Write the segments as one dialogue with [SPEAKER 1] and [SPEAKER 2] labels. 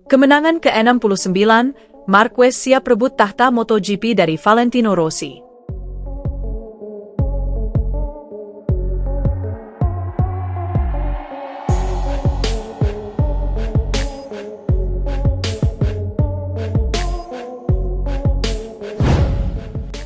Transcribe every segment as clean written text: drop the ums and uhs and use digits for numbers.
[SPEAKER 1] Kemenangan ke-69, Marquez siap rebut tahta MotoGP dari Valentino Rossi.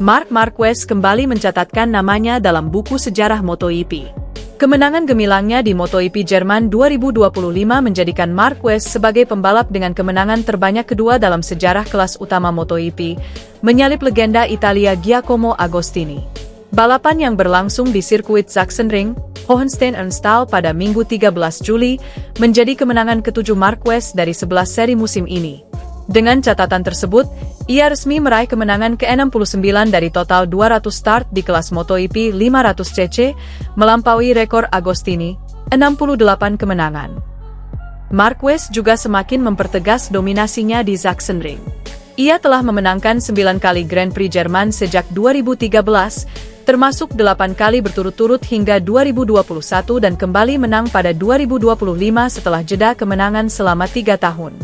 [SPEAKER 1] Marc Marquez kembali mencatatkan namanya dalam buku sejarah MotoGP. Kemenangan gemilangnya di MotoGP Jerman 2025 menjadikan Marquez sebagai pembalap dengan kemenangan terbanyak kedua dalam sejarah kelas utama MotoGP, menyalip legenda Italia Giacomo Agostini. Balapan yang berlangsung di sirkuit Sachsenring, Hohenstein-Ernsthal pada Minggu 13 Juli menjadi kemenangan ke-7 Marquez dari 11 seri musim ini. Dengan catatan tersebut, ia resmi meraih kemenangan ke-69 dari total 200 start di kelas MotoGP 500cc, melampaui rekor Agostini, 68 kemenangan. Marquez juga semakin mempertegas dominasinya di Sachsenring. Ia telah memenangkan 9 kali Grand Prix Jerman sejak 2013, termasuk 8 kali berturut-turut hingga 2021 dan kembali menang pada 2025 setelah jeda kemenangan selama 3 tahun.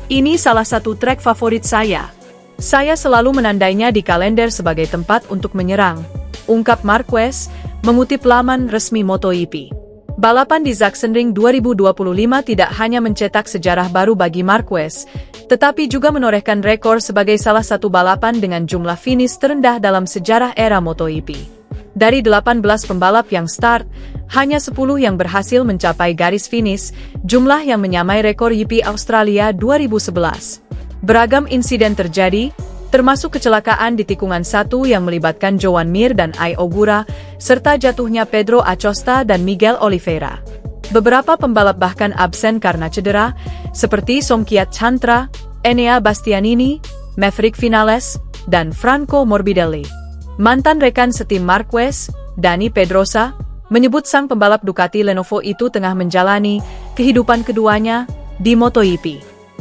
[SPEAKER 1] Ini salah satu trek favorit saya. Saya selalu menandainya di kalender sebagai tempat untuk menyerang, ungkap Marquez, mengutip laman resmi MotoGP. Balapan di Sachsenring 2025 tidak hanya mencetak sejarah baru bagi Marquez, tetapi juga menorehkan rekor sebagai salah satu balapan dengan jumlah finish terendah dalam sejarah era MotoGP. Dari 18 pembalap yang start, hanya 10 yang berhasil mencapai garis finish, jumlah yang menyamai rekor GP Australia 2011. Beragam insiden terjadi, termasuk kecelakaan di tikungan 1 yang melibatkan Joan Mir dan Ai Ogura, serta jatuhnya Pedro Acosta dan Miguel Oliveira. Beberapa pembalap bahkan absen karena cedera, seperti Somkhiat Chantra, Enea Bastianini, Maverick Vinales, dan Franco Morbidelli. Mantan rekan setim Marquez, Dani Pedrosa, menyebut sang pembalap Ducati Lenovo itu tengah menjalani kehidupan keduanya di MotoGP.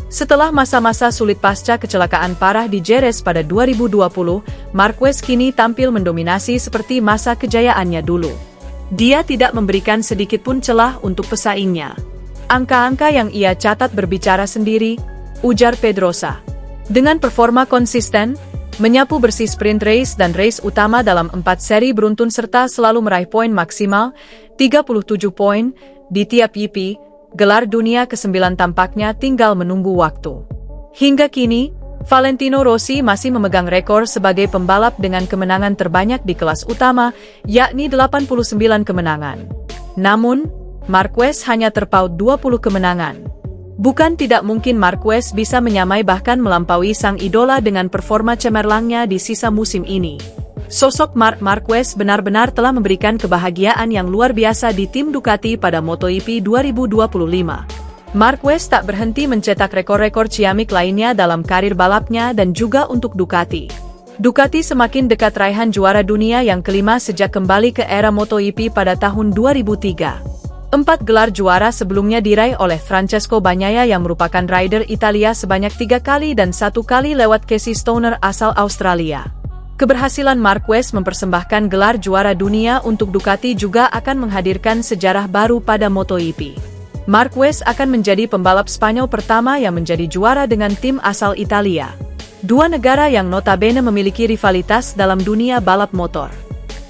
[SPEAKER 1] Setelah masa-masa sulit pasca kecelakaan parah di Jerez pada 2020, Marquez kini tampil mendominasi seperti masa kejayaannya dulu. Dia tidak memberikan sedikit pun celah untuk pesaingnya. Angka-angka yang ia catat berbicara sendiri, ujar Pedrosa. Dengan performa konsisten, menyapu bersih sprint race dan race utama dalam 4 seri beruntun serta selalu meraih poin maksimal, 37 poin, di tiap GP, gelar dunia ke-9 tampaknya tinggal menunggu waktu. Hingga kini, Valentino Rossi masih memegang rekor sebagai pembalap dengan kemenangan terbanyak di kelas utama, yakni 89 kemenangan. Namun, Marquez hanya terpaut 20 kemenangan. Bukan tidak mungkin Marquez bisa menyamai bahkan melampaui sang idola dengan performa cemerlangnya di sisa musim ini. Sosok Marc Marquez benar-benar telah memberikan kebahagiaan yang luar biasa di tim Ducati pada MotoGP 2025. Marquez tak berhenti mencetak rekor-rekor ciamik lainnya dalam karir balapnya dan juga untuk Ducati. Ducati semakin dekat raihan juara dunia yang kelima sejak kembali ke era MotoGP pada tahun 2003. 4 gelar juara sebelumnya diraih oleh Francesco Bagnaia yang merupakan rider Italia sebanyak 3 kali dan 1 kali lewat Casey Stoner asal Australia. Keberhasilan Marquez mempersembahkan gelar juara dunia untuk Ducati juga akan menghadirkan sejarah baru pada MotoGP. Marquez akan menjadi pembalap Spanyol pertama yang menjadi juara dengan tim asal Italia. 2 negara yang notabene memiliki rivalitas dalam dunia balap motor.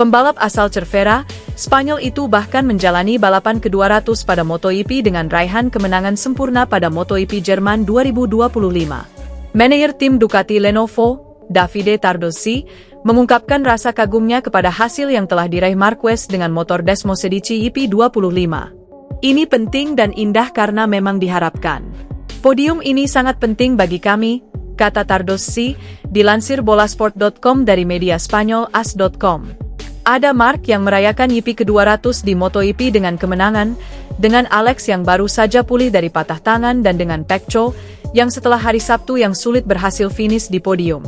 [SPEAKER 1] Pembalap asal Cervera, Spanyol itu bahkan menjalani balapan ke-200 pada MotoGP dengan raihan kemenangan sempurna pada MotoGP Jerman 2025. Manajer tim Ducati Lenovo, Davide Tardozzi, mengungkapkan rasa kagumnya kepada hasil yang telah diraih Marquez dengan motor Desmosedici EP25. Ini penting dan indah karena memang diharapkan. Podium ini sangat penting bagi kami, kata Tardozzi, dilansir bolasport.com dari media Spanyol AS.com. Ada Marc yang merayakan GP ke-200 di MotoGP dengan kemenangan, dengan Alex yang baru saja pulih dari patah tangan dan dengan Pecco, yang setelah hari Sabtu yang sulit berhasil finish di podium.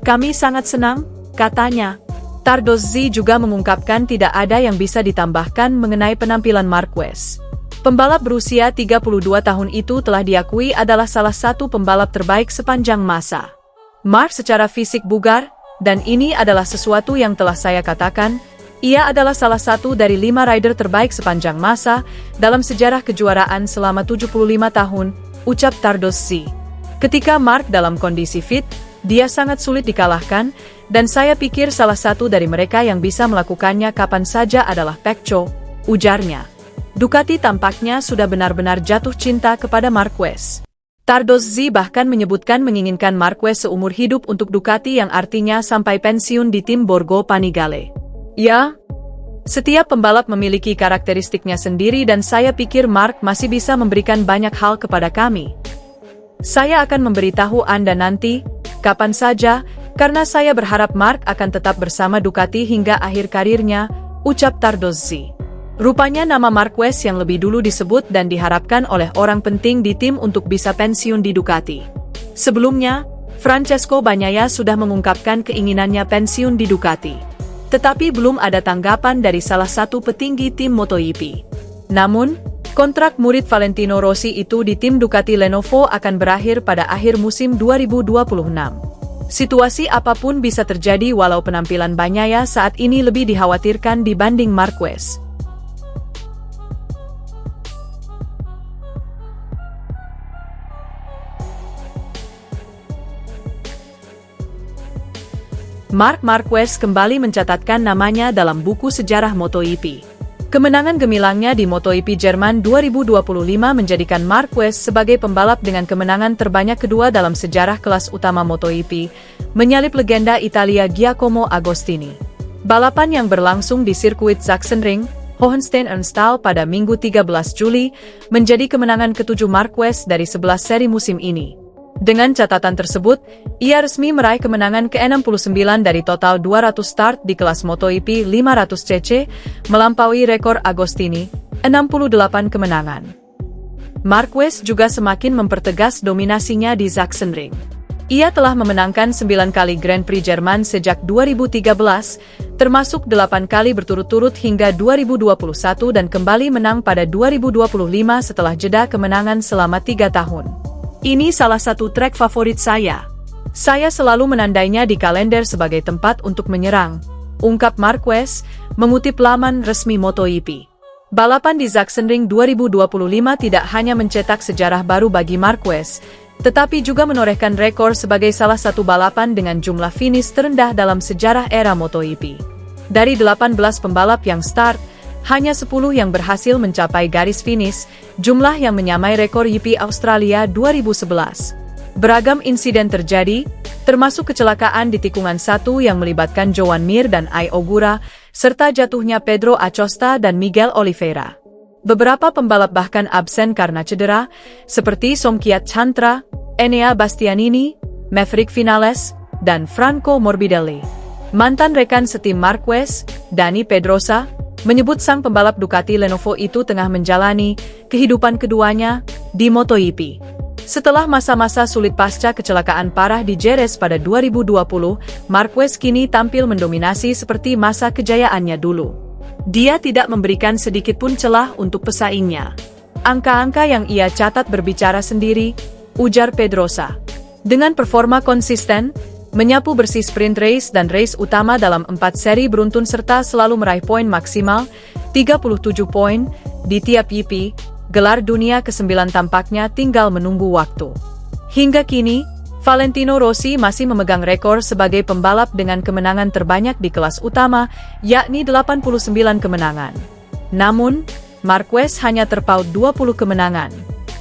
[SPEAKER 1] Kami sangat senang, katanya. Tardozzi juga mengungkapkan tidak ada yang bisa ditambahkan mengenai penampilan Marquez. Pembalap berusia 32 tahun itu telah diakui adalah salah satu pembalap terbaik sepanjang masa. Marc secara fisik bugar, dan ini adalah sesuatu yang telah saya katakan, ia adalah salah satu dari 5 rider terbaik sepanjang masa dalam sejarah kejuaraan selama 75 tahun, ucap Tardozzi. Ketika Mark dalam kondisi fit, dia sangat sulit dikalahkan, dan saya pikir salah satu dari mereka yang bisa melakukannya kapan saja adalah Pecco, ujarnya. Ducati tampaknya sudah benar-benar jatuh cinta kepada Marquez. Tardozzi bahkan menyebutkan menginginkan Marquez seumur hidup untuk Ducati, yang artinya sampai pensiun di tim Borgo Panigale. Ya, setiap pembalap memiliki karakteristiknya sendiri dan saya pikir Mark masih bisa memberikan banyak hal kepada kami. Saya akan memberitahu Anda nanti, kapan saja, karena saya berharap Mark akan tetap bersama Ducati hingga akhir karirnya, ucap Tardozzi. Rupanya nama Marquez yang lebih dulu disebut dan diharapkan oleh orang penting di tim untuk bisa pensiun di Ducati. Sebelumnya, Francesco Bagnaia sudah mengungkapkan keinginannya pensiun di Ducati. Tetapi belum ada tanggapan dari salah satu petinggi tim MotoGP. Namun, kontrak murid Valentino Rossi itu di tim Ducati Lenovo akan berakhir pada akhir musim 2026. Situasi apapun bisa terjadi walau penampilan Bagnaia saat ini lebih dikhawatirkan dibanding Marquez. Marc Marquez kembali mencatatkan namanya dalam buku sejarah MotoGP. Kemenangan gemilangnya di MotoGP Jerman 2025 menjadikan Marquez sebagai pembalap dengan kemenangan terbanyak kedua dalam sejarah kelas utama MotoGP, menyalip legenda Italia Giacomo Agostini. Balapan yang berlangsung di sirkuit Sachsenring, Hohenstein-Ernsthal pada Minggu 13 Juli, menjadi kemenangan ketujuh Marquez dari 11 seri musim ini. Dengan catatan tersebut, ia resmi meraih kemenangan ke-69 dari total 200 start di kelas MotoGP 500cc, melampaui rekor Agostini, 68 kemenangan. Marquez juga semakin mempertegas dominasinya di Sachsenring. Ia telah memenangkan 9 kali Grand Prix Jerman sejak 2013, termasuk 8 kali berturut-turut hingga 2021 dan kembali menang pada 2025 setelah jeda kemenangan selama 3 tahun. Ini salah satu trek favorit saya. Saya selalu menandainya di kalender sebagai tempat untuk menyerang, ungkap Marquez, mengutip laman resmi MotoGP. Balapan di Sachsenring 2025 tidak hanya mencetak sejarah baru bagi Marquez, tetapi juga menorehkan rekor sebagai salah satu balapan dengan jumlah finish terendah dalam sejarah era MotoGP. Dari 18 pembalap yang start, hanya 10 yang berhasil mencapai garis finish, jumlah yang menyamai rekor GP Australia 2011. Beragam insiden terjadi, termasuk kecelakaan di tikungan 1 yang melibatkan Joan Mir dan Ai Ogura, serta jatuhnya Pedro Acosta dan Miguel Oliveira. Beberapa pembalap bahkan absen karena cedera, seperti Somkhiat Chantra, Enea Bastianini, Maverick Vinales, dan Franco Morbidelli. Mantan rekan setim Marquez, Dani Pedrosa, menyebut sang pembalap Ducati Lenovo itu tengah menjalani kehidupan keduanya di MotoGP. Setelah masa-masa sulit pasca kecelakaan parah di Jerez pada 2020, Marquez kini tampil mendominasi seperti masa kejayaannya dulu. Dia tidak memberikan sedikit pun celah untuk pesaingnya. Angka-angka yang ia catat berbicara sendiri, ujar Pedrosa. Dengan performa konsisten, menyapu bersih sprint race dan race utama dalam 4 seri beruntun serta selalu meraih poin maksimal, 37 poin, di tiap GP, gelar dunia ke-9 tampaknya tinggal menunggu waktu. Hingga kini, Valentino Rossi masih memegang rekor sebagai pembalap dengan kemenangan terbanyak di kelas utama, yakni 89 kemenangan. Namun, Marquez hanya terpaut 20 kemenangan.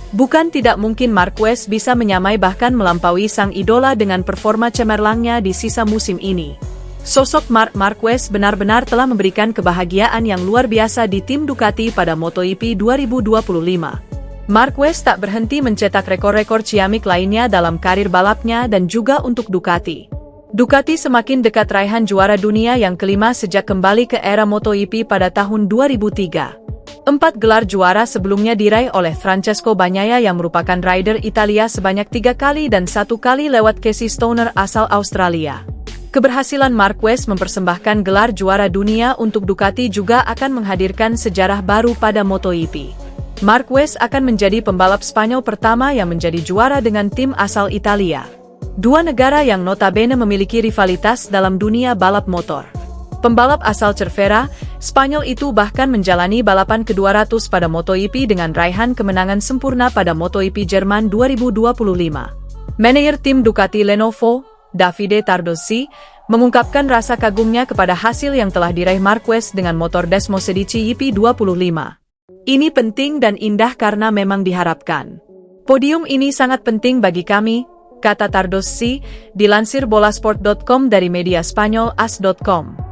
[SPEAKER 1] Bukan tidak mungkin Marquez bisa menyamai bahkan melampaui sang idola dengan performa cemerlangnya di sisa musim ini. Sosok Marc Marquez benar-benar telah memberikan kebahagiaan yang luar biasa di tim Ducati pada MotoGP 2025. Marquez tak berhenti mencetak rekor-rekor ciamik lainnya dalam karir balapnya dan juga untuk Ducati. Ducati semakin dekat raihan juara dunia yang kelima sejak kembali ke era MotoGP pada tahun 2003. 4 gelar juara sebelumnya diraih oleh Francesco Bagnaia yang merupakan rider Italia sebanyak 3 kali dan 1 kali lewat Casey Stoner asal Australia. Keberhasilan Marquez mempersembahkan gelar juara dunia untuk Ducati juga akan menghadirkan sejarah baru pada MotoGP. Marquez akan menjadi pembalap Spanyol pertama yang menjadi juara dengan tim asal Italia. 2 negara yang notabene memiliki rivalitas dalam dunia balap motor. Pembalap asal Cervera, Spanyol itu bahkan menjalani balapan ke-200 pada MotoGP dengan raihan kemenangan sempurna pada MotoGP Jerman 2025. Manajer tim Ducati Lenovo, Davide Tardozzi, mengungkapkan rasa kagumnya kepada hasil yang telah diraih Marquez dengan motor Desmo Sedici YP25. Ini penting dan indah karena memang diharapkan. Podium ini sangat penting bagi kami, kata Tardozzi, dilansir bolasport.com dari media Spanyol AS.com.